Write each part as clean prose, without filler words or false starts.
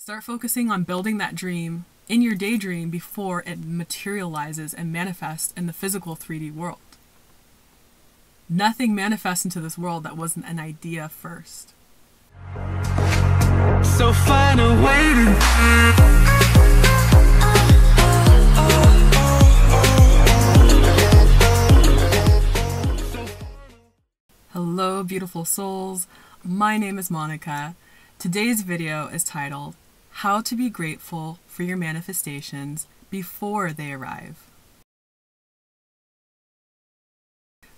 Start focusing on building that dream in your daydream before it materializes and manifests in the physical 3D world. Nothing manifests into this world that wasn't an idea first. So find a way to... Hello, beautiful souls. My name is Monica. Today's video is titled, How to be Grateful for Your Manifestations Before They Arrive.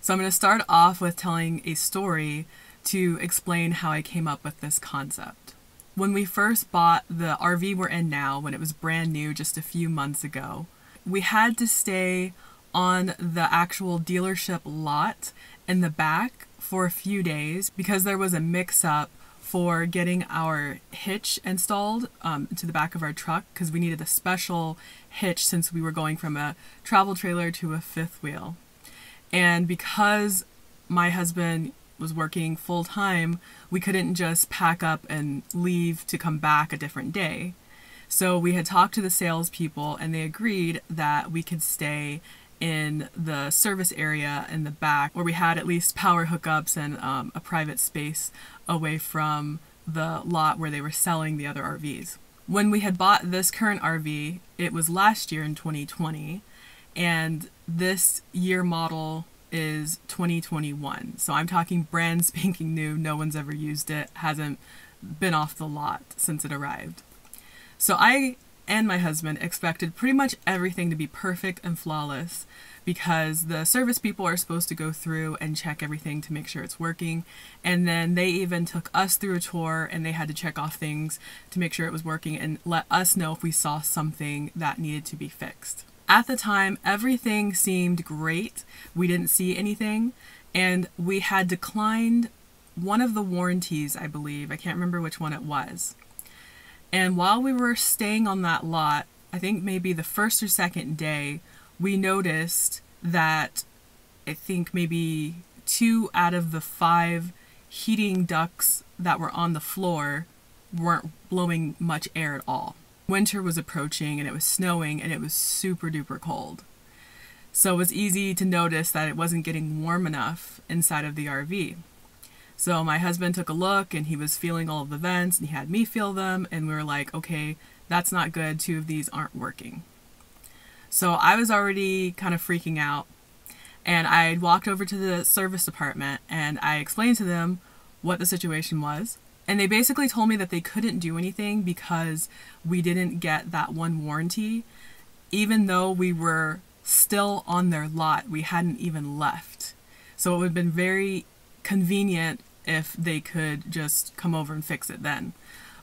So I'm going to start off with telling a story to explain how I came up with this concept. When we first bought the RV we're in now, when it was brand new just a few months ago, we had to stay on the actual dealership lot in the back for a few days because there was a mix-up for getting our hitch installed to the back of our truck, because we needed a special hitch since we were going from a travel trailer to a fifth wheel. And because my husband was working full-time, we couldn't just pack up and leave to come back a different day. So we had talked to the salespeople and they agreed that we could stay in the service area in the back where we had at least power hookups and a private space away from the lot where they were selling the other RVs. When we had bought this current RV, it was last year in 2020, and this year model is 2021. So I'm talking brand spanking new, no one's ever used it, hasn't been off the lot since it arrived. So I and my husband expected pretty much everything to be perfect and flawless because the service people are supposed to go through and check everything to make sure it's working. And then they even took us through a tour and they had to check off things to make sure it was working and let us know if we saw something that needed to be fixed. At the time, everything seemed great. We didn't see anything, and we had declined one of the warranties, I believe. I can't remember which one it was. And while we were staying on that lot, I think maybe the first or second day, we noticed that I think maybe 2 out of the 5 heating ducts that were on the floor weren't blowing much air at all. Winter was approaching and it was snowing and it was super duper cold. So it was easy to notice that it wasn't getting warm enough inside of the RV. So my husband took a look and he was feeling all of the vents and he had me feel them, and we were like, okay, that's not good. 2 of these aren't working. So I was already kind of freaking out, and I walked over to the service department and I explained to them what the situation was. And they basically told me that they couldn't do anything because we didn't get that one warranty, even though we were still on their lot. We hadn't even left. So it would have been very convenient if they could just come over and fix it then.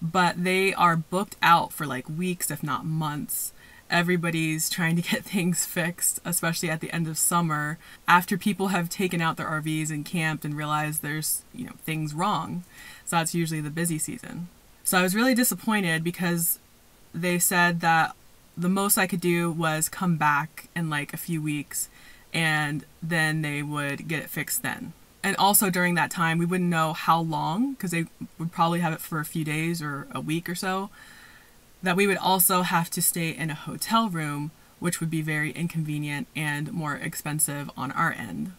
But they are booked out for like weeks, if not months. Everybody's trying to get things fixed, especially at the end of summer, after people have taken out their RVs and camped and realized there's, things wrong. So that's usually the busy season. So I was really disappointed because they said that the most I could do was come back in like a few weeks and then they would get it fixed then. And also during that time, we wouldn't know how long, because they would probably have it for a few days or a week or so, that we would also have to stay in a hotel room, which would be very inconvenient and more expensive on our end.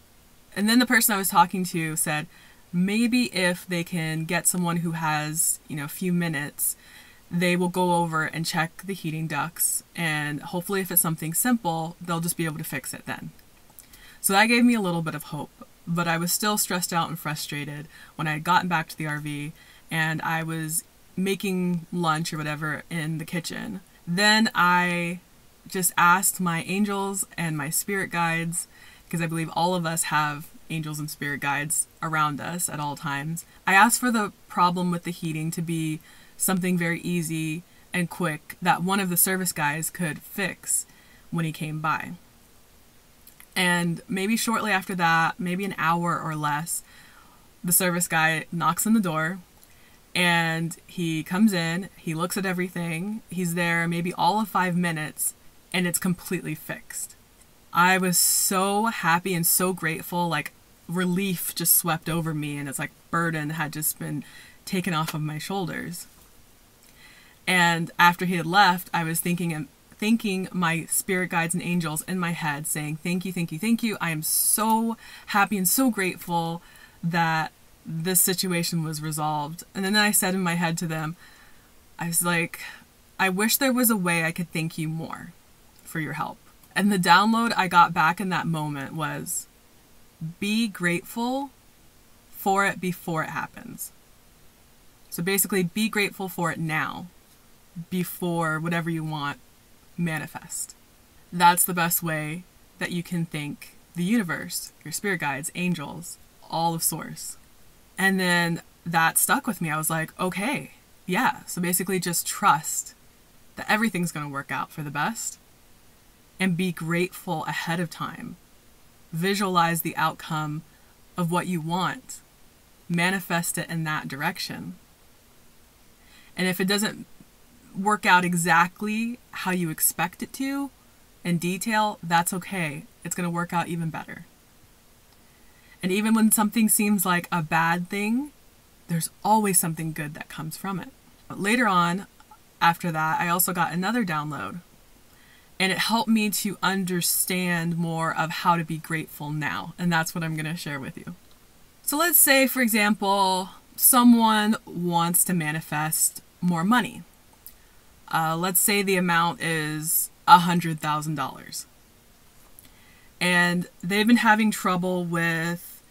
And then the person I was talking to said, maybe if they can get someone who has, a few minutes, they will go over and check the heating ducts, and hopefully if it's something simple, they'll just be able to fix it then. So that gave me a little bit of hope. But I was still stressed out and frustrated when I had gotten back to the RV and I was making lunch or whatever in the kitchen. Then I just asked my angels and my spirit guides, because I believe all of us have angels and spirit guides around us at all times. I asked for the problem with the heating to be something very easy and quick that one of the service guys could fix when he came by. And maybe shortly after that, maybe an hour or less, the service guy knocks on the door and he comes in, he looks at everything, he's there maybe all of 5 minutes, and it's completely fixed. I was so happy and so grateful, like relief just swept over me, and it's like burden had just been taken off of my shoulders. And after he had left, I was thanking my spirit guides and angels in my head, saying, thank you, thank you, thank you. I am so happy and so grateful that this situation was resolved. And then I said in my head to them, I was like, I wish there was a way I could thank you more for your help. And the download I got back in that moment was, be grateful for it before it happens. So basically, be grateful for it now, before whatever you want manifest. That's the best way that you can thank the universe, your spirit guides, angels, all of source. And then that stuck with me. I was like, okay, yeah. So basically just trust that everything's going to work out for the best and be grateful ahead of time. Visualize the outcome of what you want. Manifest it in that direction. And if it doesn't work out exactly how you expect it to in detail, that's okay. It's going to work out even better. And even when something seems like a bad thing, there's always something good that comes from it. But later on, after that, I also got another download. And it helped me to understand more of how to be grateful now. And that's what I'm going to share with you. So let's say, for example, someone wants to manifest more money. Let's say the amount is $100,000. And they've been having trouble with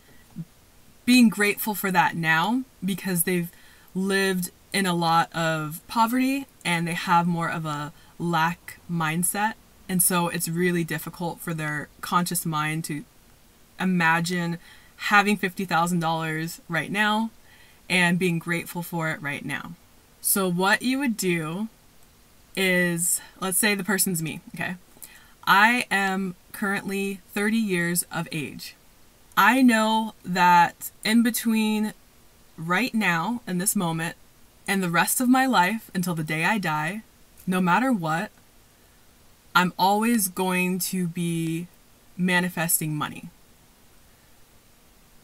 being grateful for that now because they've lived in a lot of poverty and they have more of a lack mindset. And so it's really difficult for their conscious mind to imagine having $50,000 right now and being grateful for it right now. So what you would do is, let's say the person's me, okay? I am currently 30 years of age. I know that in between right now, in this moment, and the rest of my life until the day I die, no matter what, I'm always going to be manifesting money.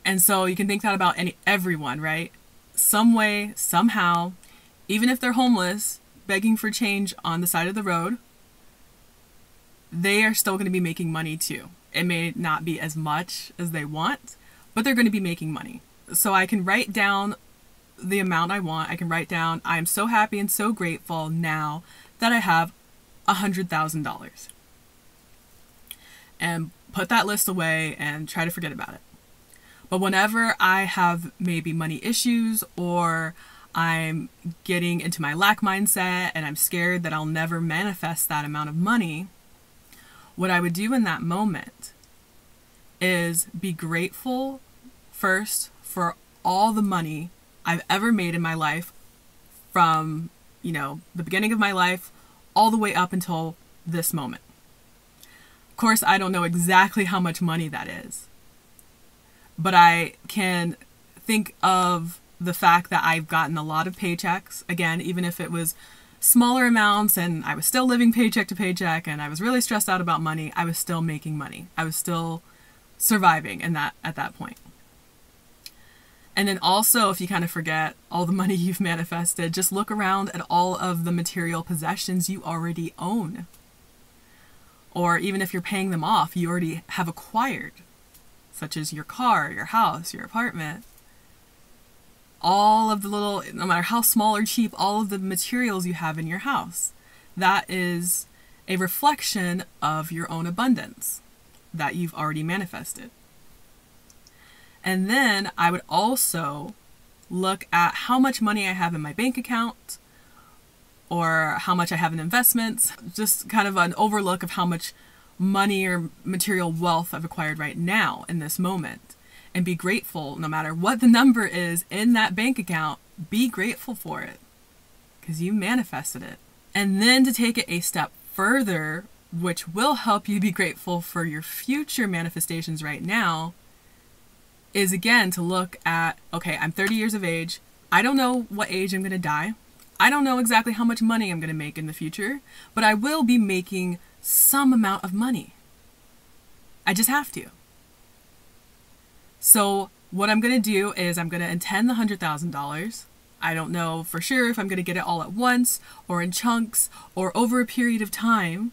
And so you can think that about everyone, right? Some way, somehow, even if they're homeless, begging for change on the side of the road, they are still going to be making money too. It may not be as much as they want, but they're going to be making money. So I can write down the amount I want. I can write down, I'm so happy and so grateful now that I have $100,000. And put that list away and try to forget about it. But whenever I have maybe money issues or I'm getting into my lack mindset and I'm scared that I'll never manifest that amount of money, what I would do in that moment is be grateful first for all the money I've ever made in my life from, the beginning of my life all the way up until this moment. Of course, I don't know exactly how much money that is, but I can think of the fact that I've gotten a lot of paychecks, again, even if it was smaller amounts and I was still living paycheck to paycheck and I was really stressed out about money, I was still making money. I was still surviving at that point. And then also, if you kind of forget all the money you've manifested, just look around at all of the material possessions you already own. Or even if you're paying them off, you already have acquired, such as your car, your house, your apartment. All of the little, no matter how small or cheap, all of the materials you have in your house. That is a reflection of your own abundance that you've already manifested. And then I would also look at how much money I have in my bank account or how much I have in investments, just kind of an overlook of how much money or material wealth I've acquired right now in this moment. And be grateful no matter what the number is in that bank account, be grateful for it because you manifested it. And then to take it a step further, which will help you be grateful for your future manifestations right now, is again to look at, okay, I'm 30 years of age. I don't know what age I'm going to die. I don't know exactly how much money I'm going to make in the future, but I will be making some amount of money. I just have to. So what I'm going to do is I'm going to intend the $100,000 I don't know for sure if I'm going to get it all at once or in chunks or over a period of time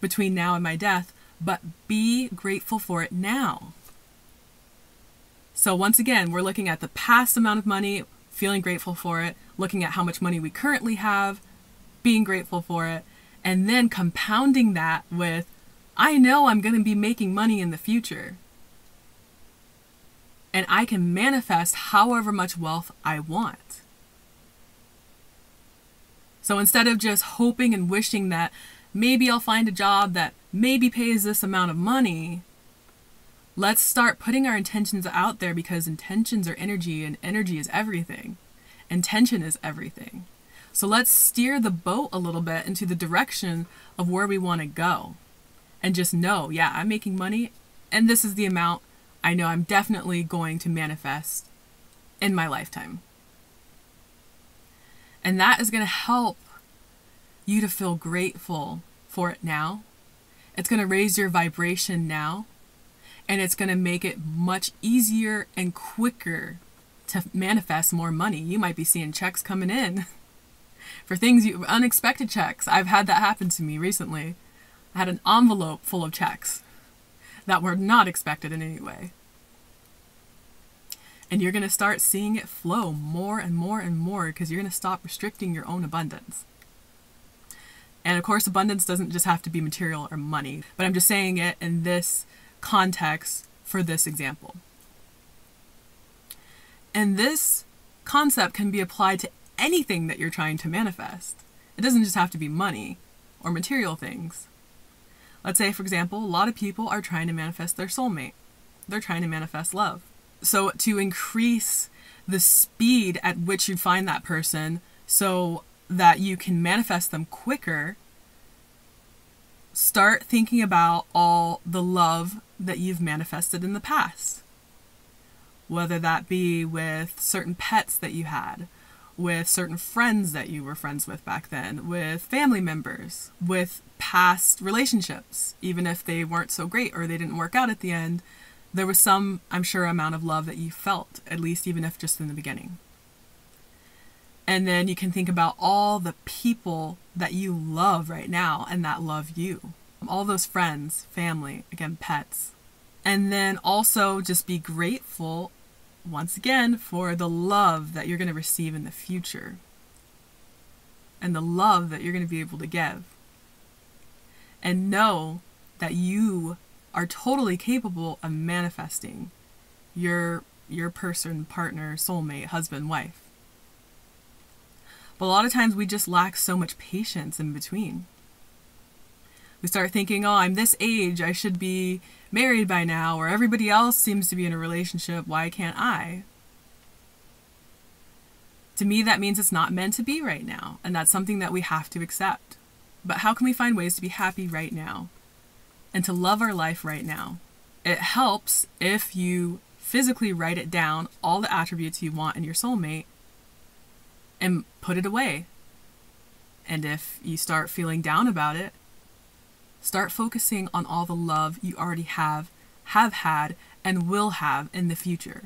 between now and my death, but be grateful for it now. So once again, we're looking at the past amount of money, feeling grateful for it, looking at how much money we currently have, being grateful for it, and then compounding that with, I know I'm going to be making money in the future. And I can manifest however much wealth I want. So instead of just hoping and wishing that maybe I'll find a job that maybe pays this amount of money, let's start putting our intentions out there, because intentions are energy and energy is everything. Intention is everything. So let's steer the boat a little bit into the direction of where we want to go. And just know, yeah, I'm making money and this is the amount I know I'm definitely going to manifest in my lifetime. And that is going to help you to feel grateful for it now. It's going to raise your vibration now. And it's going to make it much easier and quicker to manifest more money. You might be seeing checks coming in for things unexpected checks. I've had that happen to me recently. I had an envelope full of checks that were not expected in any way. And you're going to start seeing it flow more and more and more, because you're going to stop restricting your own abundance. And of course, abundance doesn't just have to be material or money, but I'm just saying it in this context for this example. And this concept can be applied to anything that you're trying to manifest. It doesn't just have to be money or material things. Let's say, for example, a lot of people are trying to manifest their soulmate. They're trying to manifest love. So to increase the speed at which you find that person so that you can manifest them quicker, start thinking about all the love that you've manifested in the past. Whether that be with certain pets that you had, with certain friends that you were friends with back then, with family members, with past relationships, even if they weren't so great or they didn't work out at the end, there was some, I'm sure, amount of love that you felt, at least even if just in the beginning. And then you can think about all the people that you love right now and that love you. All those friends, family, again, pets. And then also just be grateful, once again, for the love that you're going to receive in the future. And the love that you're going to be able to give. And know that you are totally capable of manifesting your person, partner, soulmate, husband, wife. But a lot of times we just lack so much patience in between. We start thinking, oh, I'm this age, I should be married by now, or everybody else seems to be in a relationship, why can't I? To me, that means it's not meant to be right now, and that's something that we have to accept. But how can we find ways to be happy right now and to love our life right now? It helps if you physically write it down, all the attributes you want in your soulmate, and put it away. And if you start feeling down about it, start focusing on all the love you already have had, and will have in the future.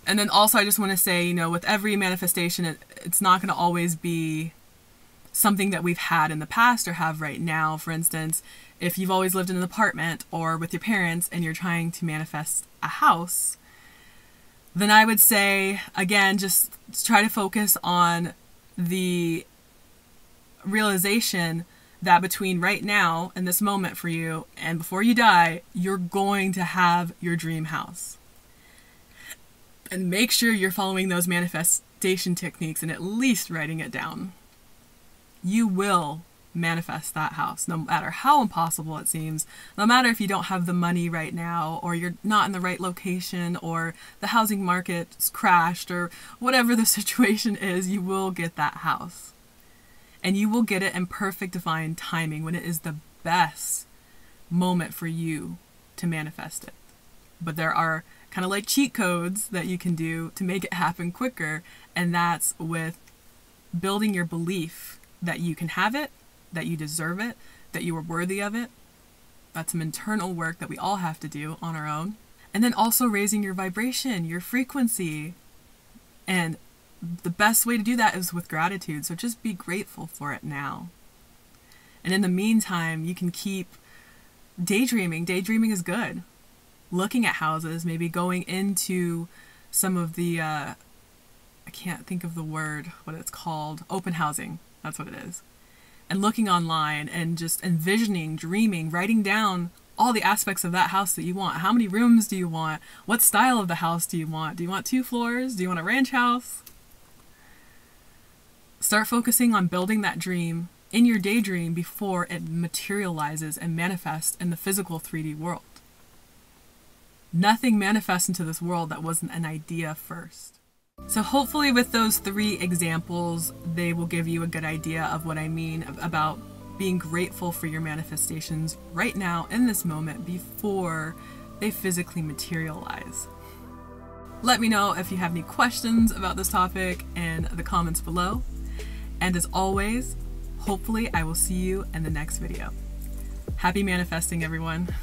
And then also I just want to say, with every manifestation, it's not going to always be something that we've had in the past or have right now. For instance, if you've always lived in an apartment or with your parents and you're trying to manifest a house, then I would say, again, just try to focus on the realization that between right now and this moment for you and before you die, you're going to have your dream house. And make sure you're following those manifestation techniques and at least writing it down. You will manifest that house, no matter how impossible it seems, no matter if you don't have the money right now, or you're not in the right location, or the housing market's crashed, or whatever the situation is, you will get that house. And you will get it in perfect divine timing when it is the best moment for you to manifest it. But there are kind of like cheat codes that you can do to make it happen quicker, and that's with building your belief that you can have it, that you deserve it, that you are worthy of it. That's some internal work that we all have to do on our own. And then also raising your vibration, your frequency, and the best way to do that is with gratitude. So just be grateful for it now. And in the meantime, you can keep daydreaming. Daydreaming is good. Looking at houses, maybe going into some of the, I can't think of the word, what it's called, open housing. That's what it is. And looking online and just envisioning, dreaming, writing down all the aspects of that house that you want. How many rooms do you want? What style of the house do you want? Do you want 2 floors? Do you want a ranch house? Start focusing on building that dream in your daydream before it materializes and manifests in the physical 3D world. Nothing manifests into this world that wasn't an idea first. So hopefully with those 3 examples, they will give you a good idea of what I mean about being grateful for your manifestations right now in this moment before they physically materialize. Let me know if you have any questions about this topic in the comments below. And as always, hopefully I will see you in the next video. Happy manifesting, everyone.